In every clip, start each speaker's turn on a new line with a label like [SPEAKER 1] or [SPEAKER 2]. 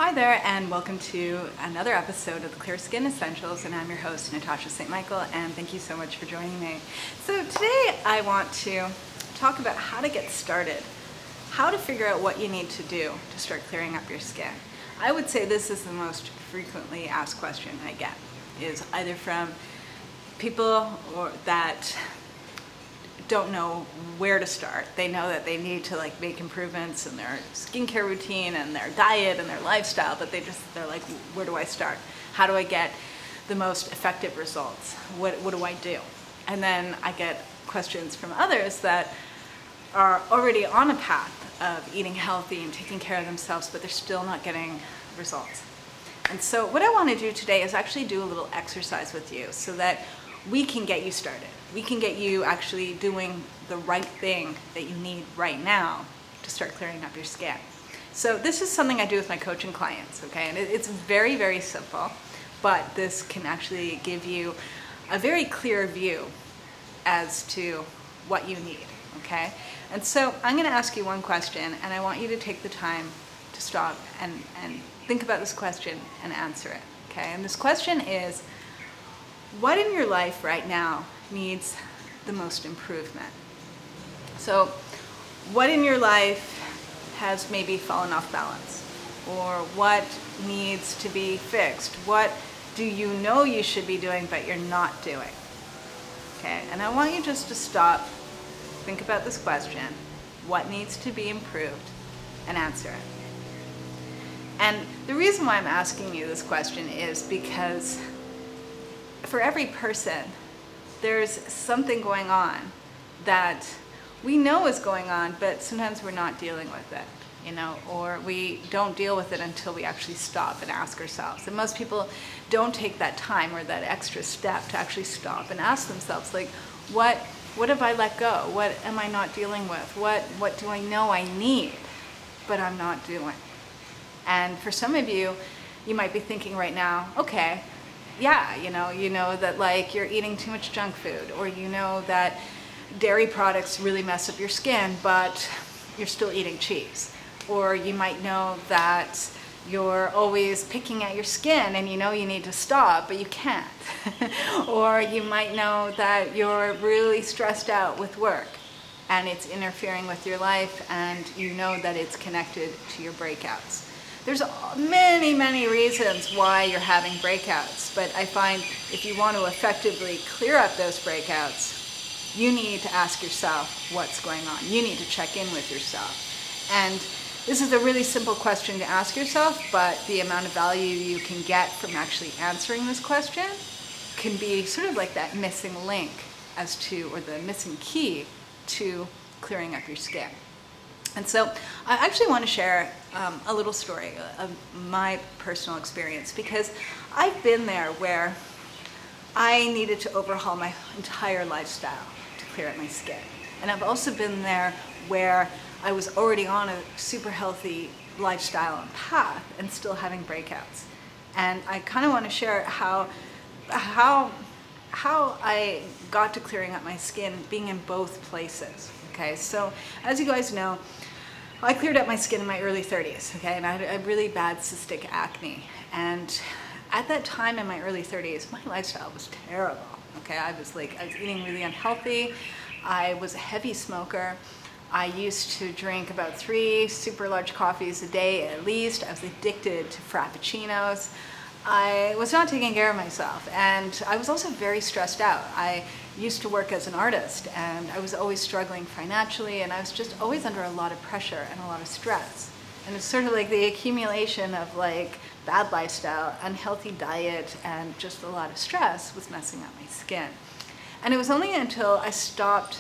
[SPEAKER 1] Hi there, and welcome to another episode of the Clear Skin Essentials, and I'm your host, Natasha St. Michael, and thank you so much for joining me. So today I want to talk about how to get started, how to figure out what you need to do to start clearing up your skin. I would say this is the most frequently asked question I get, is either from people that don't know where to start. They know that they need to make improvements in their skincare routine and their diet and their lifestyle, but they're like, where do I start? How do I get the most effective results? What do I do? And then I get questions from others that are already on a path of eating healthy and taking care of themselves, but they're still not getting results. And so what I want to do today is actually do a little exercise with you so that we can get you started. We can get you actually doing the right thing that you need right now to start clearing up your skin. So this is something I do with my coaching clients, okay? And it's very, very simple, but this can actually give you a very clear view as to what you need, okay? And so I'm gonna ask you one question, and I want you to take the time to stop and think about this question and answer it, okay? And this question is, what in your life right now needs the most improvement? So what in your life has maybe fallen off balance? Or what needs to be fixed? What do you know you should be doing but you're not doing? Okay, and I want you just to stop, think about this question, what needs to be improved, and answer it. And the reason why I'm asking you this question is because for every person, there's something going on that we know is going on, but sometimes we're not dealing with it, you know, or we don't deal with it until we actually stop and ask ourselves. And most people don't take that time or that extra step to actually stop and ask themselves, like, what have I let go? What am I not dealing with? What do I know I need, but I'm not doing? And for some of you, you might be thinking right now, okay, yeah, you know that you're eating too much junk food, or you know that dairy products really mess up your skin, but you're still eating cheese. Or you might know that you're always picking at your skin and you know you need to stop, but you can't. Or you might know that you're really stressed out with work and it's interfering with your life, and you know that it's connected to your breakouts. There's many, many reasons why you're having breakouts, but I find if you want to effectively clear up those breakouts, you need to ask yourself what's going on. You need to check in with yourself. And this is a really simple question to ask yourself, but the amount of value you can get from actually answering this question can be sort of like that missing link or the missing key to clearing up your skin. And so I actually want to share a little story of my personal experience, because I've been there where I needed to overhaul my entire lifestyle to clear up my skin. And I've also been there where I was already on a super healthy lifestyle and path and still having breakouts. And I kind of want to share how I got to clearing up my skin being in both places. Okay, so as you guys know, I cleared up my skin in my early 30s, okay, and I had a really bad cystic acne. And at that time in my early 30s, my lifestyle was terrible, okay? I was eating really unhealthy. I was a heavy smoker. I used to drink about 3 super large coffees a day at least. I was addicted to frappuccinos. I was not taking care of myself, and I was also very stressed out. I used to work as an artist, and I was always struggling financially, and I was just always under a lot of pressure and a lot of stress. And it's sort of like the accumulation of bad lifestyle, unhealthy diet, and just a lot of stress was messing up my skin. And it was only until I stopped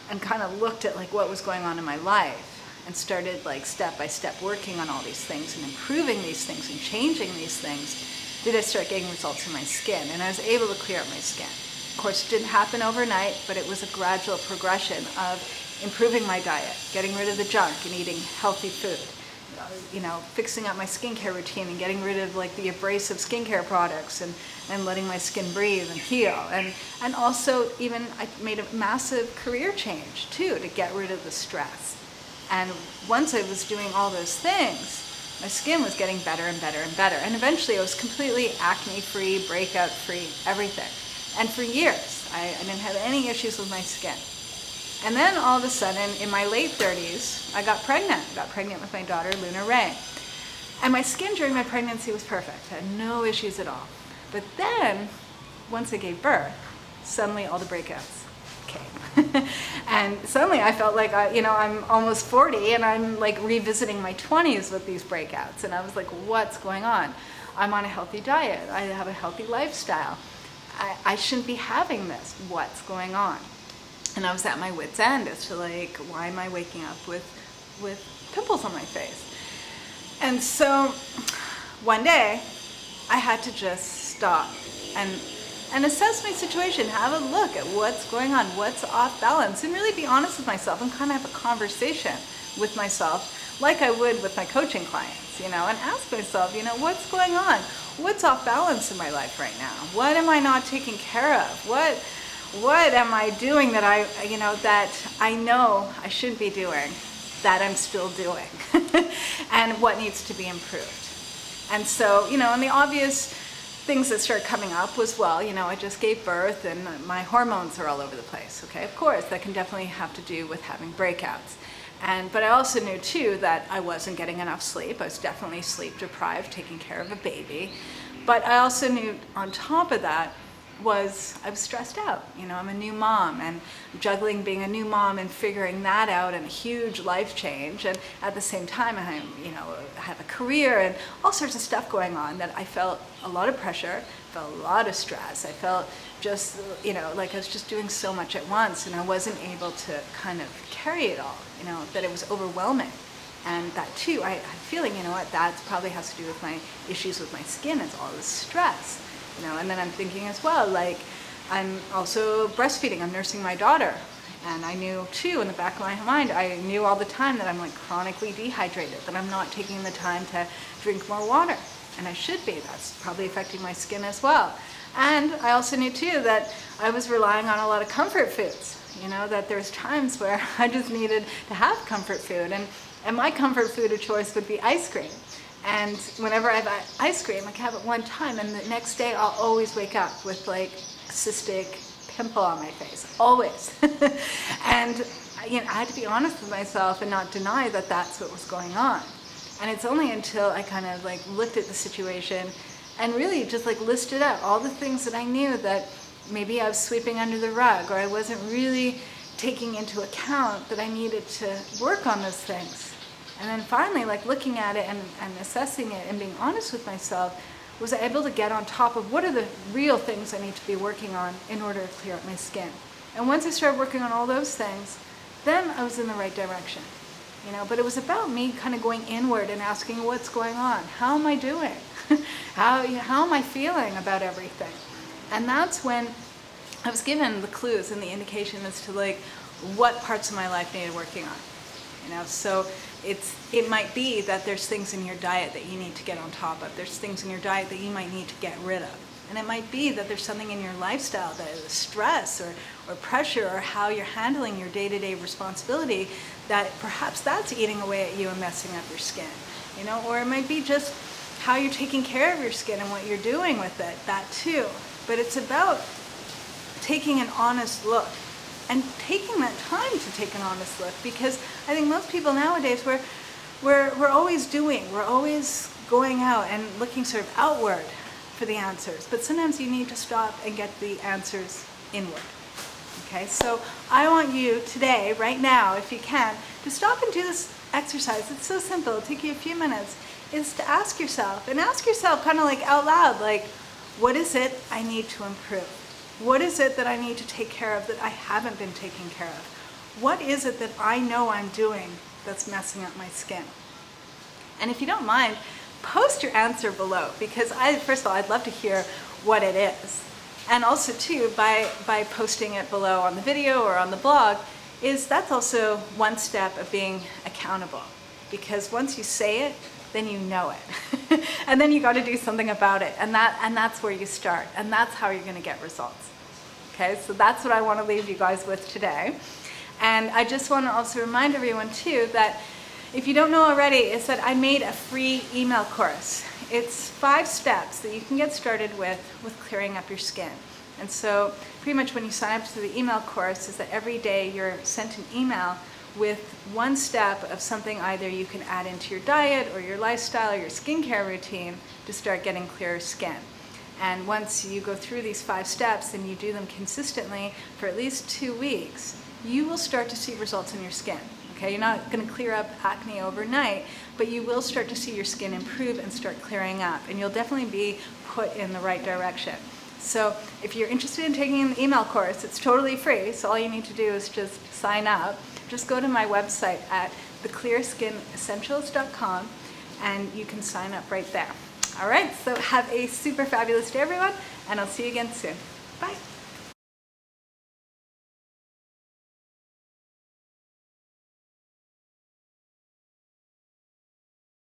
[SPEAKER 1] and kind of looked at what was going on in my life and started step by step working on all these things and improving these things and changing these things, did I start getting results in my skin, and I was able to clear up my skin. Of course, it didn't happen overnight, but it was a gradual progression of improving my diet, getting rid of the junk and eating healthy food, fixing up my skincare routine and getting rid of the abrasive skincare products and letting my skin breathe and heal. And also even I made a massive career change too, to get rid of the stress. And once I was doing all those things, my skin was getting better and better and better. And eventually I was completely acne-free, breakout-free, everything. And for years, I didn't have any issues with my skin. And then all of a sudden, in my late 30s, I got pregnant. I got pregnant with my daughter, Luna Ray. And my skin during my pregnancy was perfect. I had no issues at all. But then, once I gave birth, suddenly all the breakouts came. And suddenly I felt like, I'm almost 40 and I'm like revisiting my 20s with these breakouts. And I was like, what's going on? I'm on a healthy diet. I have a healthy lifestyle. I shouldn't be having this. What's going on? And I was at my wit's end as to like, why am I waking up with pimples on my face? And so one day I had to just stop and assess my situation, have a look at what's going on, what's off balance, and really be honest with myself and kind of have a conversation with myself like I would with my coaching clients, and ask myself, what's going on? What's off balance in my life right now? What am I not taking care of? What am I doing that I know I shouldn't be doing, that I'm still doing? And what needs to be improved? And so, and the obvious things that start coming up was, I just gave birth and my hormones are all over the place. Okay, of course, that can definitely have to do with having breakouts. But I also knew too that I wasn't getting enough sleep. I was definitely sleep deprived, taking care of a baby. But I also knew on top of that I was stressed out. I'm a new mom and juggling being a new mom and figuring that out, and a huge life change. And at the same time, I have a career and all sorts of stuff going on that I felt a lot of pressure, felt a lot of stress. I felt just, like I was just doing so much at once and I wasn't able to kind of carry it all, that it was overwhelming. And that too, I'm feeling, that probably has to do with my issues with my skin. It's all this stress. And then I'm thinking as well, like I'm also breastfeeding, I'm nursing my daughter. And I knew too, in the back of my mind, I knew all the time that I'm like chronically dehydrated, that I'm not taking the time to drink more water. And I should be. That's probably affecting my skin as well. And I also knew too that I was relying on a lot of comfort foods, that there's times where I just needed to have comfort food. And my comfort food of choice would be ice cream. And whenever I have ice cream, I can have it one time, and the next day I'll always wake up with like a cystic pimple on my face, always. And I had to be honest with myself and not deny that that's what was going on. And it's only until I kind of like looked at the situation and really just like listed out all the things that I knew that maybe I was sweeping under the rug, or I wasn't really taking into account that I needed to work on those things. And then finally, like looking at it and assessing it and being honest with myself, was I able to get on top of what are the real things I need to be working on in order to clear up my skin. And once I started working on all those things, then I was in the right direction. But it was about me kind of going inward and asking what's going on? How am I doing? How am I feeling about everything? And that's when I was given the clues and the indication as to like what parts of my life needed working on. So it might be that there's things in your diet that you need to get on top of. There's things in your diet that you might need to get rid of. And it might be that there's something in your lifestyle that is stress or pressure, or how you're handling your day-to-day responsibility, that perhaps that's eating away at you and messing up your skin. Or it might be just how you're taking care of your skin and what you're doing with it, that too. But it's about taking an honest look. And taking that time to take an honest look, because I think most people nowadays, we're always we're always going out and looking sort of outward for the answers. But sometimes you need to stop and get the answers inward. Okay, so I want you today, right now, if you can, to stop and do this exercise. It's so simple. It'll take you a few minutes. Is to ask yourself kind of like out loud, like, what is it I need to improve? What is it that I need to take care of that I haven't been taking care of? What is it that I know I'm doing that's messing up my skin? And if you don't mind, post your answer below, because first of all, I'd love to hear what it is. And also too, by posting it below on the video or on the blog, that's also one step of being accountable. Because once you say it, then you know it. And then you got to do something about it. And that's where you start. And that's how you're going to get results. Okay, so that's what I want to leave you guys with today. And I just want to also remind everyone too that if you don't know already, is that I made a free email course. It's 5 steps that you can get started with clearing up your skin. And so pretty much when you sign up to the email course is that every day you're sent an email with 1 step of something either you can add into your diet or your lifestyle or your skincare routine to start getting clearer skin. And once you go through these 5 steps and you do them consistently for at least 2 weeks, you will start to see results in your skin. Okay, you're not going to clear up acne overnight, but you will start to see your skin improve and start clearing up, and you'll definitely be put in the right direction. So if you're interested in taking the email course, it's totally free, so all you need to do is just sign up. Just go to my website at theclearSkinEssentials.com and you can sign up right there. All right, so have a super fabulous day, everyone, and I'll see you again soon. Bye.